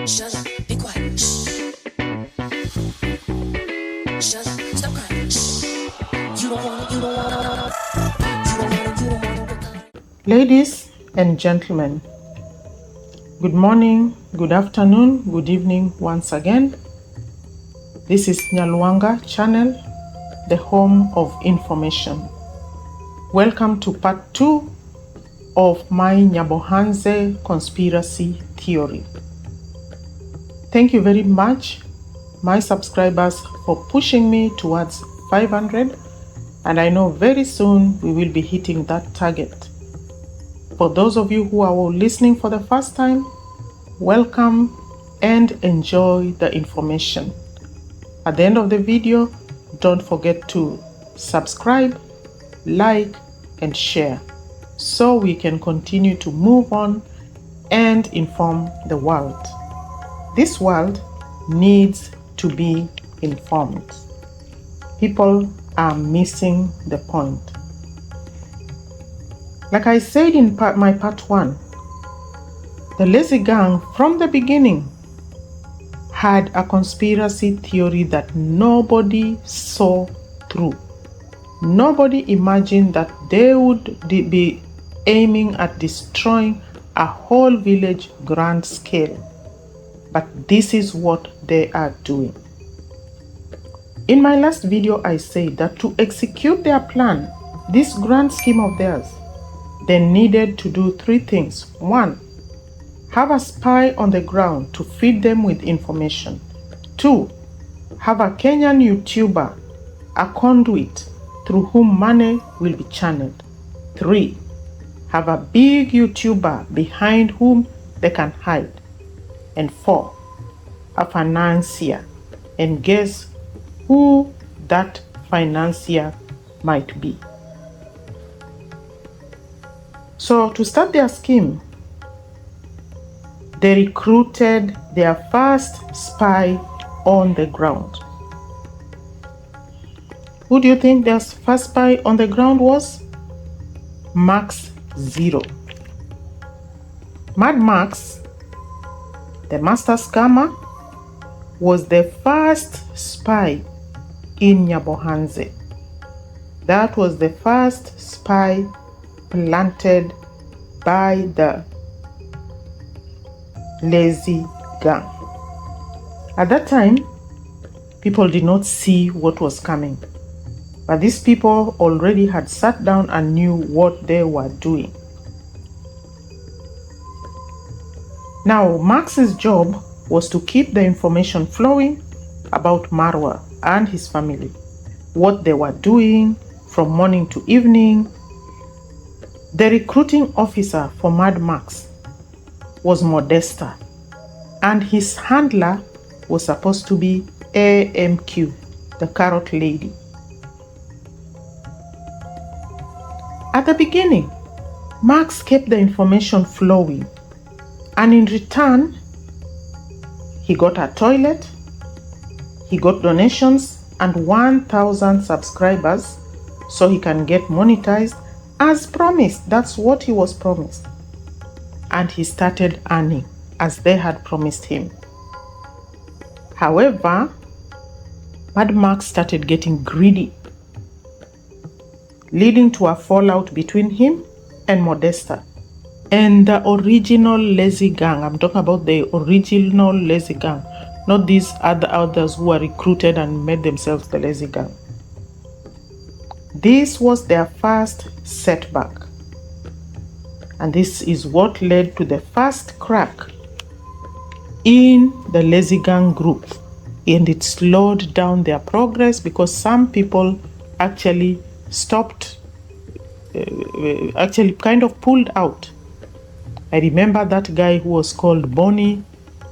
Shut up, be quiet. Shh. Shut up, stop crying. Shh. You don't wanna, you don't wanna, you don't wanna, you don't wanna. Ladies and gentlemen, good morning, good afternoon, good evening once again. This is Nyaluanga channel, the home of information. Welcome to part 2 of my Nyabohanse conspiracy theory. Thank you very much, my subscribers, for pushing me towards 500, and I know very soon we will be hitting that target. For those of you who are listening for the first time, welcome and enjoy the information. At the end of the video, don't forget to subscribe, like, and share so we can continue to move on and inform the world. This world needs to be informed. People are missing the point. Like I said in my part 1, the lazy gang from the beginning had a conspiracy theory that nobody saw through. Nobody imagined that they would be aiming at destroying a whole village grand scale. But this is what they are doing. In my last video, I said that to execute their plan, this grand scheme of theirs, they needed to do 3 things. 1, have a spy on the ground to feed them with information. 2, have a Kenyan YouTuber, a conduit through whom money will be channeled. 3, have a big YouTuber behind whom they can hide. And 4, a financier. And guess who that financier might be. So to start their scheme, they recruited their first spy on the ground. Who do you think their first spy on the ground was? Max Zero. Mad Max, the master scammer, was the first spy in Nyabohanse. That was the first spy planted by the lazy gang. At that time, people did not see what was coming, but these people already had sat down and knew what they were doing. Now, Max's job was to keep the information flowing about Marwa and his family, what they were doing from morning to evening. The recruiting officer for Mad Max was Modesta, and his handler was supposed to be AMQ, the Qarol lady. At the beginning, Max kept the information flowing, and in return, he got a toilet, he got donations, and 1,000 subscribers so he can get monetized as promised. That's what he was promised. And he started earning as they had promised him. However, Mad Max started getting greedy, leading to a fallout between him and Modesta and the original lazy gang. I'm talking about the original lazy gang, not these others who were recruited and made themselves the lazy gang. This was their first setback, and this is what led to the first crack in the lazy gang group, and it slowed down their progress because some people actually stopped, actually kind of pulled out. I remember that guy who was called Bonnie,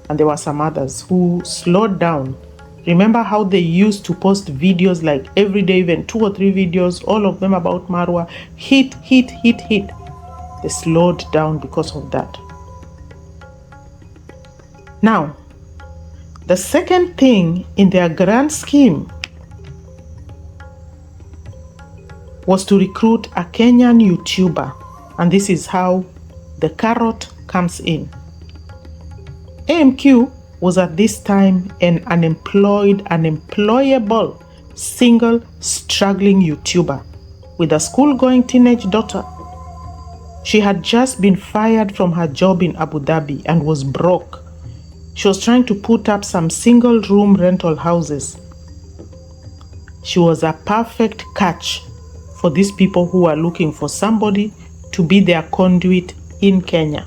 and there were some others who slowed down. Remember how they used to post videos like every day, even 2 or 3 videos, all of them about Marwa, hit. They slowed down because of that. Now, the second thing in their grand scheme was to recruit a Kenyan YouTuber, and this is how the carrot comes in. AMQ was at this time an unemployed, unemployable, single, struggling YouTuber with a school-going teenage daughter. She had just been fired from her job in Abu Dhabi and was broke. She was trying to put up some single-room rental houses. She was a perfect catch for these people who are looking for somebody to be their conduit in Kenya.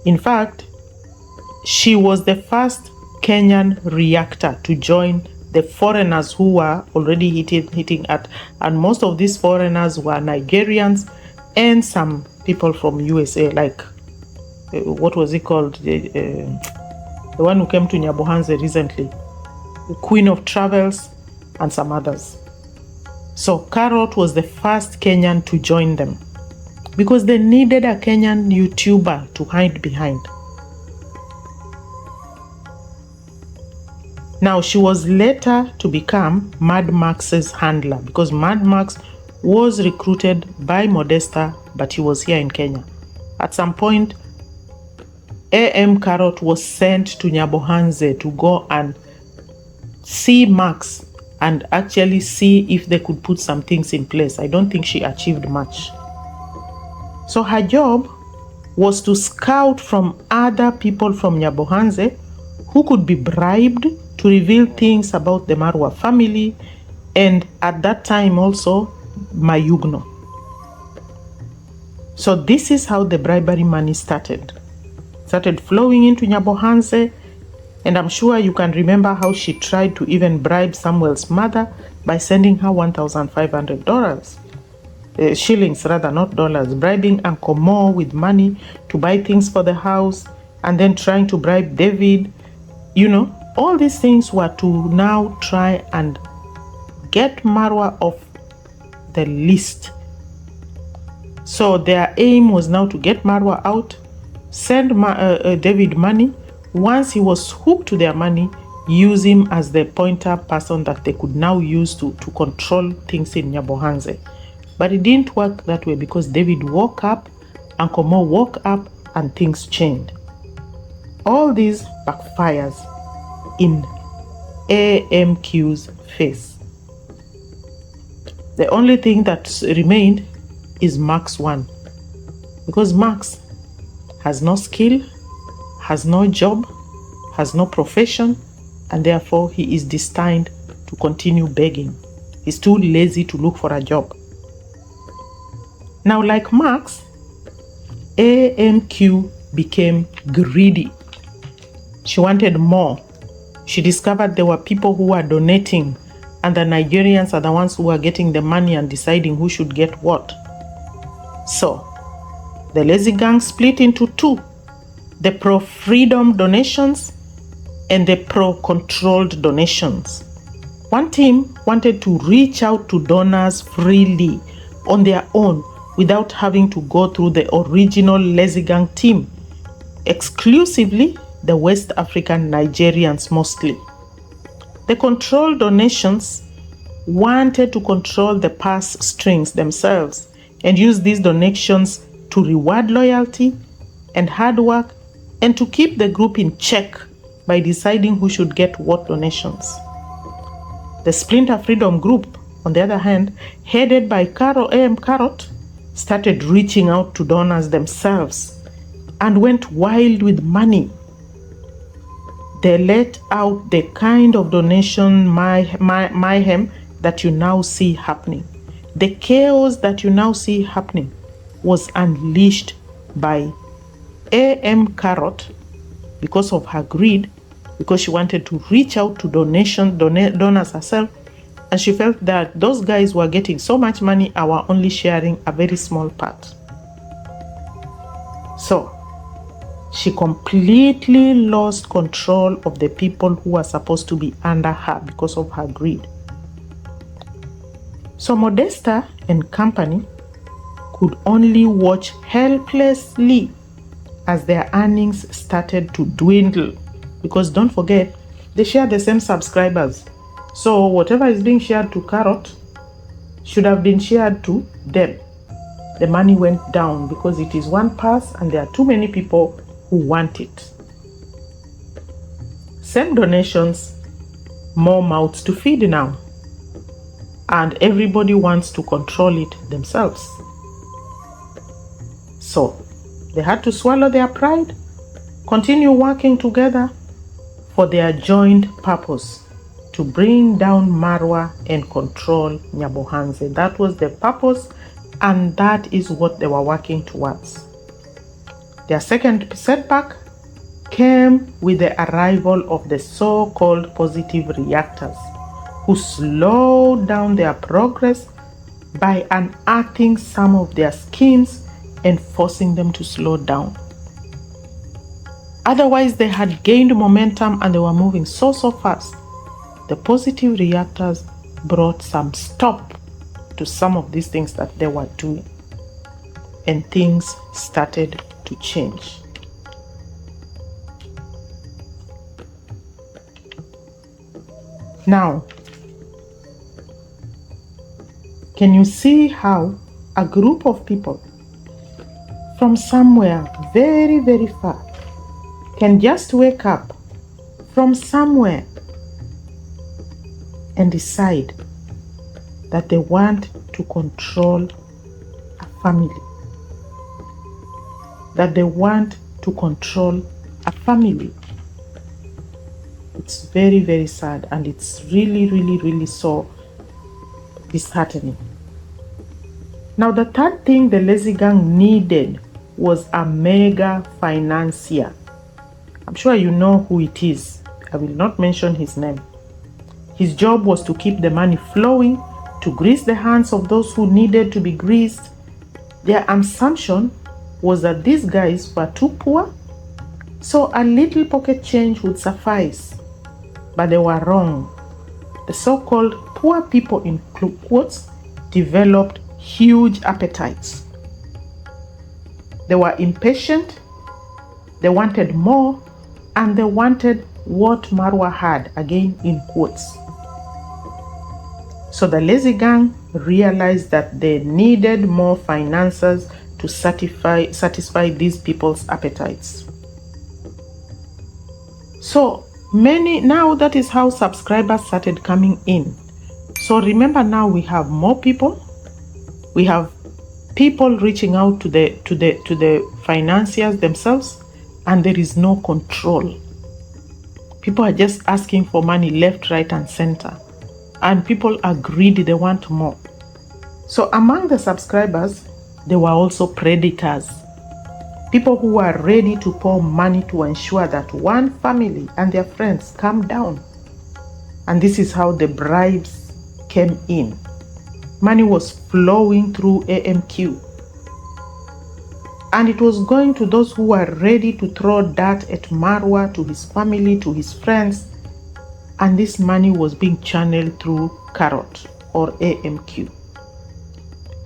In fact, she was the first Kenyan reactor to join the foreigners who were already hitting at, and most of these foreigners were Nigerians and some people from USA, like what was it called, the one who came to Nyabohanse recently, the Queen of Travels, and some others. So Qarol was the first Kenyan to join them because they needed a Kenyan YouTuber to hide behind. Now, she was later to become Mad Max's handler because Mad Max was recruited by Modesta, but he was here in Kenya. At some point, I Am Marwa was sent to Nyabohanse to go and see Max and actually see if they could put some things in place. I don't think she achieved much. So her job was to scout from other people from Nyabohanse who could be bribed to reveal things about the Marwa family, and at that time also Mayugno. So this is how the bribery money started flowing into Nyabohanse, and I'm sure you can remember how she tried to even bribe Samuel's mother by sending her $1,500, shillings rather, not dollars, bribing Uncle Mo with money to buy things for the house, and then trying to bribe David. You know, all these things were to now try and get Marwa off the list. So their aim was now to get Marwa out, send David money. Once he was hooked to their money, use him as the pointer person that they could now use to control things in Nyabohanse. But it didn't work that way because David woke up, Uncle Mo woke up, and things changed. All this backfires in AMQ's face. The only thing that remained is Max 1, because Max has no skill, has no job, has no profession, and therefore he is destined to continue begging. He's too lazy to look for a job. Now, like Max, AMQ became greedy. She wanted more. She discovered there were people who were donating, and the Nigerians are the ones who were getting the money and deciding who should get what. So, the lazy gang split into two: the pro-freedom donations and the pro-controlled donations. One team wanted to reach out to donors freely on their own without having to go through the original lazy gang team, exclusively the West African Nigerians mostly. The controlled donations wanted to control the purse strings themselves and use these donations to reward loyalty and hard work and to keep the group in check by deciding who should get what donations. The Splinter Freedom Group, on the other hand, headed by I Am Marwa, started reaching out to donors themselves and went wild with money. They let out the kind of donation mayhem that you now see happening. The chaos that you now see happening was unleashed by I Am Marwa because of her greed, because she wanted to reach out to donors herself, and she felt that those guys were getting so much money and were only sharing a very small part. So she completely lost control of the people who were supposed to be under her because of her greed. So Modesta and company could only watch helplessly as their earnings started to dwindle, because don't forget, they share the same subscribers. So whatever is being shared to Qarol should have been shared to them. The money went down because it is one pass and there are too many people who want it. send donations, more mouths to feed now. And everybody wants to control it themselves. So they had to swallow their pride, continue working together for their joint purpose to bring down Marwa and control Nyabohanse. That was the purpose, and that is what they were working towards. Their second setback came with the arrival of the so-called positive reactors, who slowed down their progress by unearthing some of their schemes and forcing them to slow down. Otherwise, they had gained momentum and they were moving so fast. The positive reactors brought some stop to some of these things that they were doing, and things started to change. Now, can you see how a group of people from somewhere very, very far can just wake up from somewhere and decide that they want to control a family? That they want to control a family. It's very, very sad, and it's really, really, really so disheartening. Now, the third thing the lazy gang needed was a mega financier. I'm sure you know who it is. I will not mention his name. His job was to keep the money flowing, to grease the hands of those who needed to be greased. Their assumption was that these guys were too poor, so a little pocket change would suffice. But they were wrong. The so-called poor people, in quotes, developed huge appetites. They were impatient, they wanted more, and they wanted what Marwa had, again in quotes. So the lazy gang realized that they needed more financiers to satisfy these people's appetites. So now that is how subscribers started coming in. So remember, now we have more people. We have people reaching out to the financiers themselves, and there is no control. People are just asking for money left, right, and center. And people are greedy, they want more. So among the subscribers, there were also predators. People who are ready to pour money to ensure that one family and their friends calm down. And this is how the bribes came in. Money was flowing through AMQ. And it was going to those who were ready to throw dirt at Marwa, to his family, to his friends. And this money was being channeled through Qarol or AMQ.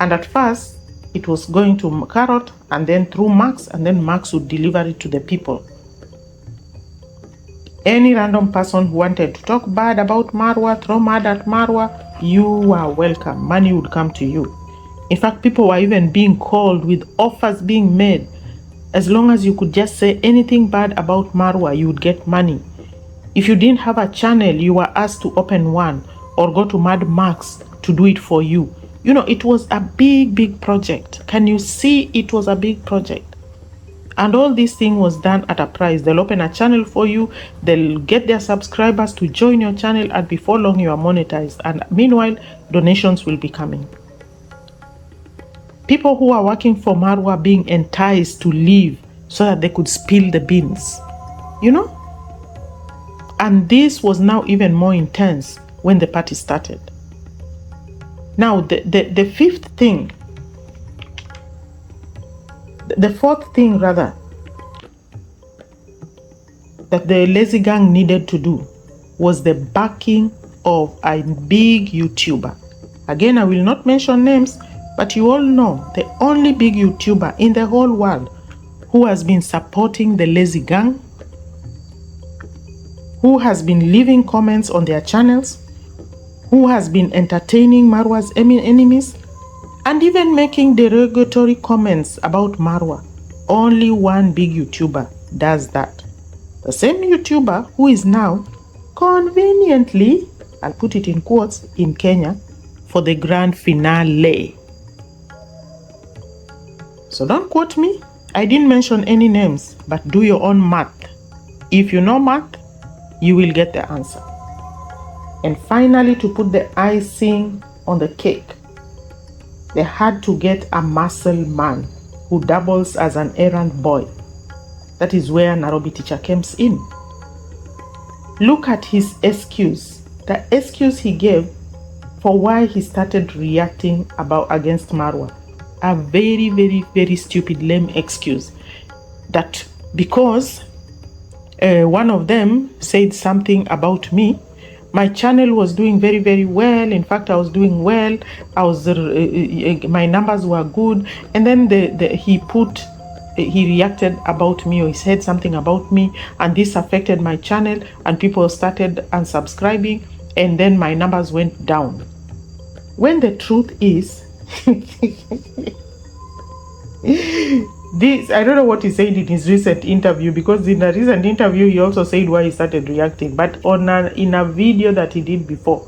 And at first, it was going to Qarol and then through Max, and then Max would deliver it to the people. Any random person who wanted to talk bad about Marwa, throw mud at Marwa, you are welcome. Money would come to you. In fact, people were even being called with offers being made. As long as you could just say anything bad about Marwa, you would get money. If you didn't have a channel, you were asked to open one or go to Mad Max to do it for you. You know, it was a big, big project. Can you see it was a big project? And all this thing was done at a price. They'll open a channel for you. They'll get their subscribers to join your channel, and before long you are monetized. And meanwhile, donations will be coming. People who are working for Marwa being enticed to leave so that they could spill the beans. You know? And this was now even more intense when the party started. Now, the fourth thing rather, that the lazy gang needed to do was the backing of a big YouTuber. Again, I will not mention names, but you all know the only big YouTuber in the whole world who has been supporting the lazy gang, who has been leaving comments on their channels, who has been entertaining Marwa's enemies, and even making derogatory comments about Marwa. Only one big YouTuber does that. The same YouTuber who is now conveniently, I'll put it in quotes, in Kenya for the grand finale. So don't quote me. I didn't mention any names, but do your own math. If you know math, you will get the answer. And finally, to put the icing on the cake, they had to get a muscle man who doubles as an errand boy. That is where Nairobi teacher comes in. Look at his excuse. The excuse he gave for why he started reacting against Marwa. A very, very, very stupid, lame excuse. That because one of them said something about me, my channel was doing very, very well. In fact, I was doing well. My numbers were good. And then he reacted about me, or he said something about me, and this affected my channel, and people started unsubscribing, and then my numbers went down. When the truth is, I don't know what he said in his recent interview, because in a recent interview he also said why he started reacting, but in a video that he did before,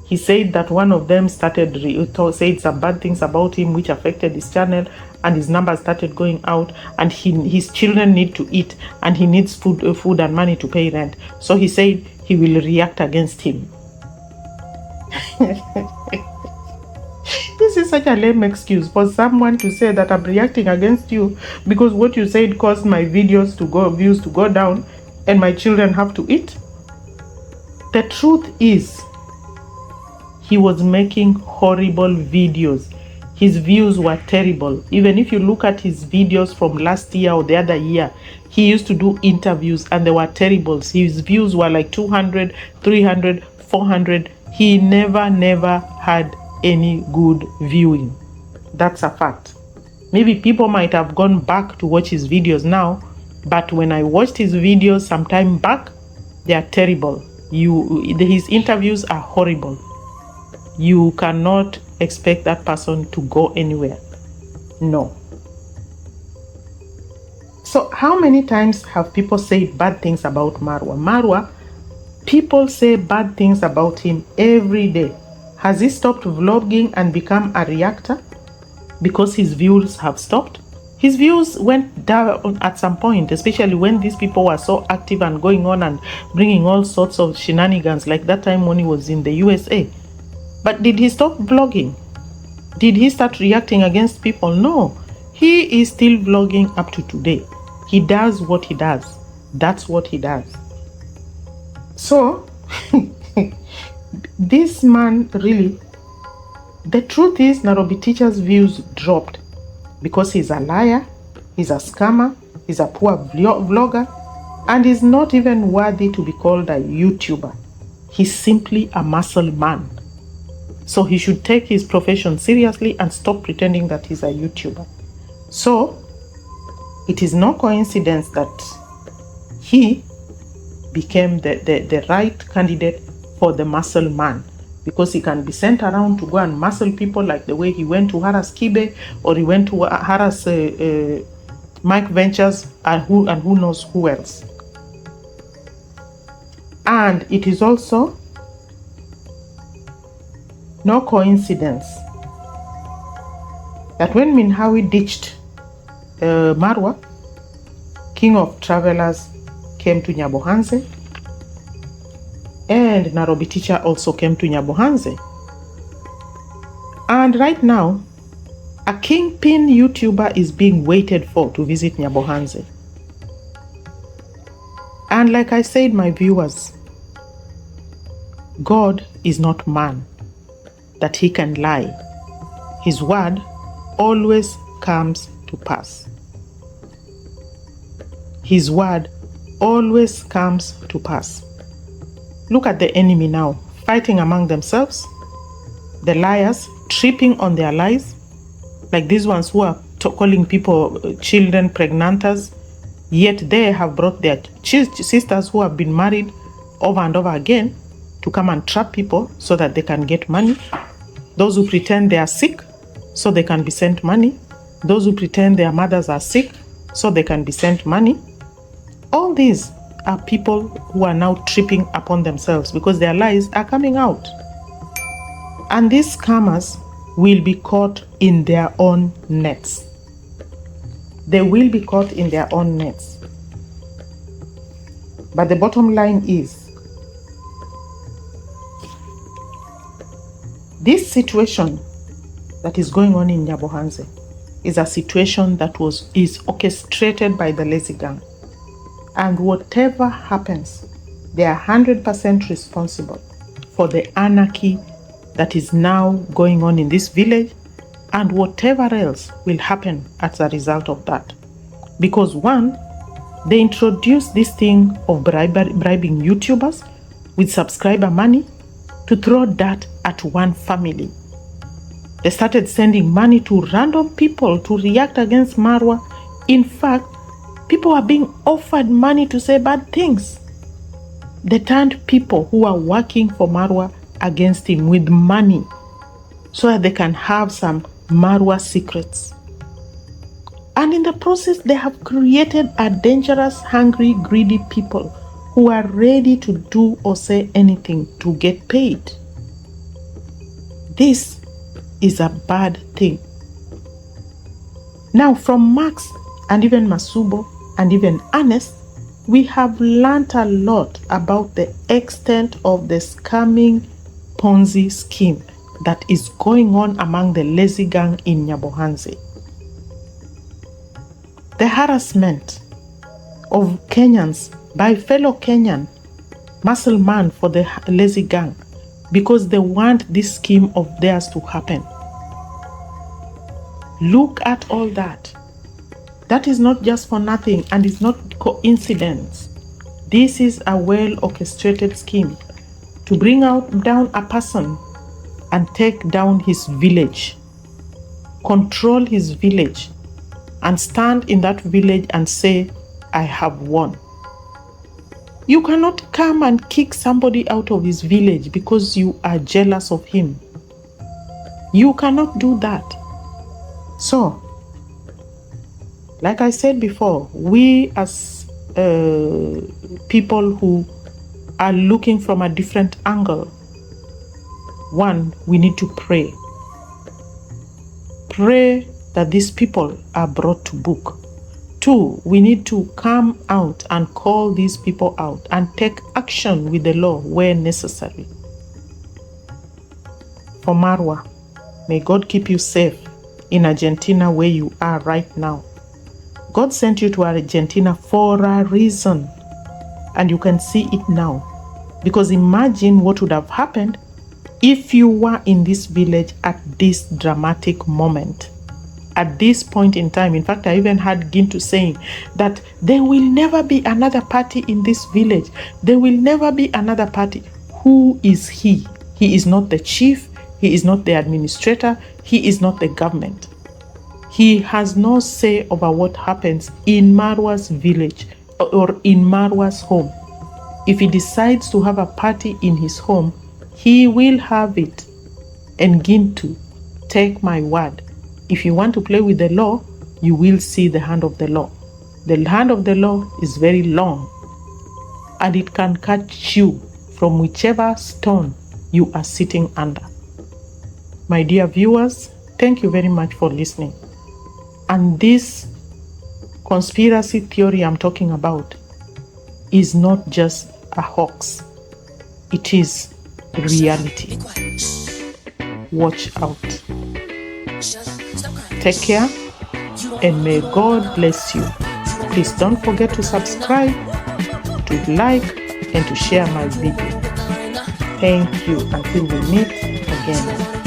he said that one of them said some bad things about him which affected his channel, and his numbers started going out, and his children need to eat, and he needs food and money to pay rent. So he said he will react against him. This is such a lame excuse for someone to say that I'm reacting against you because what you said caused my views to go down and my children have to eat. The truth is, he was making horrible videos. His views were terrible. Even if you look at his videos from last year or the other year, he used to do interviews and they were terrible. His views were like 200, 300, 400. He never had any good viewing. That's a fact. Maybe people might have gone back to watch his videos now, but when I watched his videos some time back, they are terrible. His interviews are horrible. You cannot expect that person to go anywhere. No. So how many times have people said bad things about Marwa? Marwa, people say bad things about him every day. Has he stopped vlogging and become a reactor because his views have stopped? His views went down at some point, especially when these people were so active and going on and bringing all sorts of shenanigans, like that time when he was in the USA. But did he stop vlogging? Did he start reacting against people? No. He is still vlogging up to today. He does what he does. That's what he does. So, this man really, the truth is Nairobi teacher's views dropped because he's a liar, he's a scammer, he's a poor vlogger, and he's not even worthy to be called a YouTuber. He's simply a muscle man. So he should take his profession seriously and stop pretending that he's a YouTuber. So it is no coincidence that he became the right candidate for the muscle man, because he can be sent around to go and muscle people like the way he went to harass Kibe, or he went to harass Mike Ventures, and who knows who else. And it is also no coincidence that when Minhawi ditched Marwa, King of Travelers came to Nyabohanse, and Nairobi teacher also came to Nyabohanse. And right now, a kingpin YouTuber is being waited for to visit Nyabohanse. And like I said, my viewers, God is not man that he can lie. His word always comes to pass. His word always comes to pass. Look at the enemy now, fighting among themselves. The liars, tripping on their lies, like these ones who are calling people children pregnantas, yet they have brought their sisters who have been married over and over again to come and trap people so that they can get money. Those who pretend they are sick so they can be sent money. Those who pretend their mothers are sick so they can be sent money. All these are people who are now tripping upon themselves because their lies are coming out. And these scammers will be caught in their own nets. They will be caught in their own nets. But the bottom line is, this situation that is going on in Nyabohanse is a situation that is orchestrated by the lazy gang. And whatever happens, they are 100% responsible for the anarchy that is now going on in this village and whatever else will happen as a result of that. Because one, they introduced this thing of bribing YouTubers with subscriber money to throw dirt at one family. They started sending money to random people to react against Marwa. In fact, people are being offered money to say bad things. They turned people who are working for Marwa against him with money so that they can have some Marwa secrets. And in the process, they have created a dangerous, hungry, greedy people who are ready to do or say anything to get paid. This is a bad thing. Now, from Max and even Masubo and even Ernest, we have learned a lot about the extent of the scamming Ponzi scheme that is going on among the lazy gang in Nyabohanse. The harassment of Kenyans by fellow Kenyan muscle man for the lazy gang because they want this scheme of theirs to happen. Look at all that. That is not just for nothing and it's not coincidence. This is a well-orchestrated scheme to bring down a person and take down his village, control his village, and stand in that village and say, I have won. You cannot come and kick somebody out of his village because you are jealous of him. You cannot do that. So, like I said before, we as people who are looking from a different angle, one, we need to pray. Pray that these people are brought to book. Two, we need to come out and call these people out and take action with the law where necessary. For Marwa, may God keep you safe in Argentina where you are right now. God sent you to Argentina for a reason, and you can see it now. Because imagine what would have happened if you were in this village at this dramatic moment. At this point in time, in fact, I even heard Gintu saying that there will never be another party in this village. There will never be another party. Who is he? He is not the chief. He is not the administrator. He is not the government. He has no say over what happens in Marwa's village or in Marwa's home. If he decides to have a party in his home, he will have it. And Gintu, take my word, if you want to play with the law, you will see the hand of the law. The hand of the law is very long, and it can catch you from whichever stone you are sitting under. My dear viewers, thank you very much for listening. And this conspiracy theory I'm talking about is not just a hoax. It is reality. Watch out. Take care and may God bless you. Please don't forget to subscribe, to like, and to share my video. Thank you until we meet again.